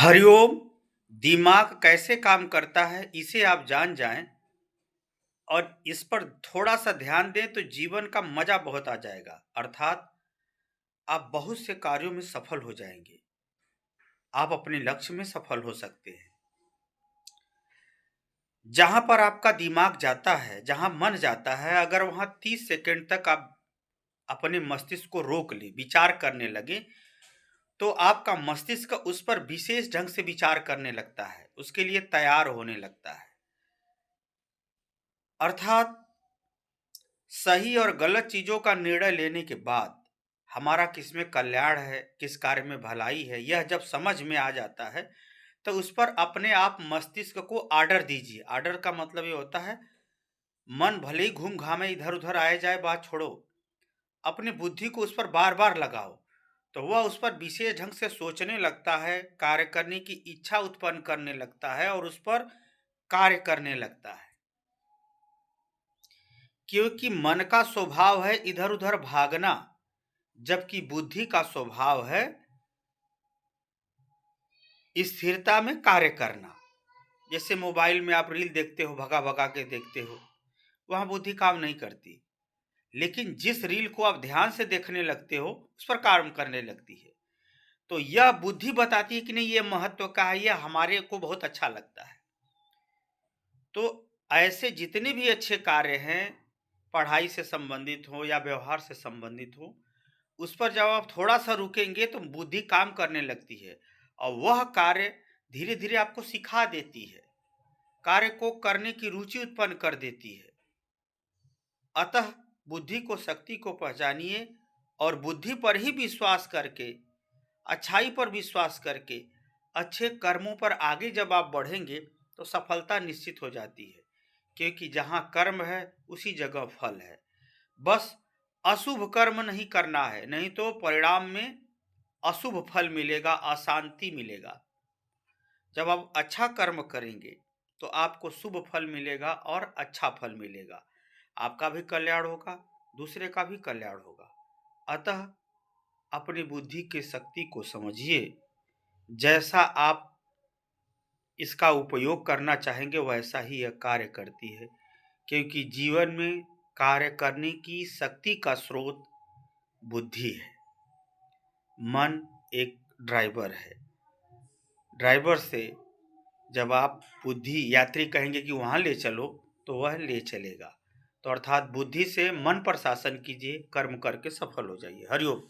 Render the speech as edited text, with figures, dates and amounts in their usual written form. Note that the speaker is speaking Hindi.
हरिओम। दिमाग कैसे काम करता है इसे आप जान जाएं और इस पर थोड़ा सा ध्यान दें तो जीवन का मजा बहुत आ जाएगा। अर्थात आप बहुत से कार्यों में सफल हो जाएंगे। आप अपने लक्ष्य में सफल हो सकते हैं। जहां पर आपका दिमाग जाता है, जहां मन जाता है, अगर वहां 30 सेकंड तक आप अपने मस्तिष्क को रोक ले, विचार करने लगे, तो आपका मस्तिष्क उस पर विशेष ढंग से विचार करने लगता है, उसके लिए तैयार होने लगता है। अर्थात सही और गलत चीजों का निर्णय लेने के बाद हमारा किस में कल्याण है, किस कार्य में भलाई है, यह जब समझ में आ जाता है तो उस पर अपने आप मस्तिष्क को आर्डर दीजिए। आर्डर का मतलब ये होता है, मन भले ही घूम घामे इधर उधर आए जाए, बात छोड़ो, अपनी बुद्धि को उस पर बार बार लगाओ, तो वह उस पर विशेष ढंग से सोचने लगता है, कार्य करने की इच्छा उत्पन्न करने लगता है और उस पर कार्य करने लगता है। क्योंकि मन का स्वभाव है इधर उधर भागना, जबकि बुद्धि का स्वभाव है स्थिरता में कार्य करना। जैसे मोबाइल में आप रील देखते हो, भगा भगा के देखते हो, वहां बुद्धि काम नहीं करती। लेकिन जिस रील को आप ध्यान से देखने लगते हो उस पर काम करने लगती है। तो यह बुद्धि बताती है कि नहीं, ये महत्व का है, यह हमारे को बहुत अच्छा लगता है। तो ऐसे जितने भी अच्छे कार्य हैं, पढ़ाई से संबंधित हो या व्यवहार से संबंधित हो, उस पर जब आप थोड़ा सा रुकेंगे तो बुद्धि काम करने लगती है और वह कार्य धीरे धीरे आपको सिखा देती है, कार्य को करने की रुचि उत्पन्न कर देती है। अतः बुद्धि को, शक्ति को पहचानिए और बुद्धि पर ही विश्वास करके, अच्छाई पर विश्वास करके, अच्छे कर्मों पर आगे जब आप बढ़ेंगे तो सफलता निश्चित हो जाती है। क्योंकि जहाँ कर्म है उसी जगह फल है। बस अशुभ कर्म नहीं करना है, नहीं तो परिणाम में अशुभ फल मिलेगा, अशांति मिलेगा। जब आप अच्छा कर्म करेंगे तो आपको शुभ फल मिलेगा और अच्छा फल मिलेगा। आपका भी कल्याण होगा, दूसरे का भी कल्याण होगा। अतः अपनी बुद्धि की शक्ति को समझिए। जैसा आप इसका उपयोग करना चाहेंगे वैसा ही यह कार्य करती है। क्योंकि जीवन में कार्य करने की शक्ति का स्रोत बुद्धि है। मन एक ड्राइवर है। ड्राइवर से जब आप बुद्धि, यात्री कहेंगे कि वहाँ ले चलो, तो वह ले चलेगा। तो अर्थात बुद्धि से मन पर शासन कीजिए, कर्म करके सफल हो जाइए। हरिओम।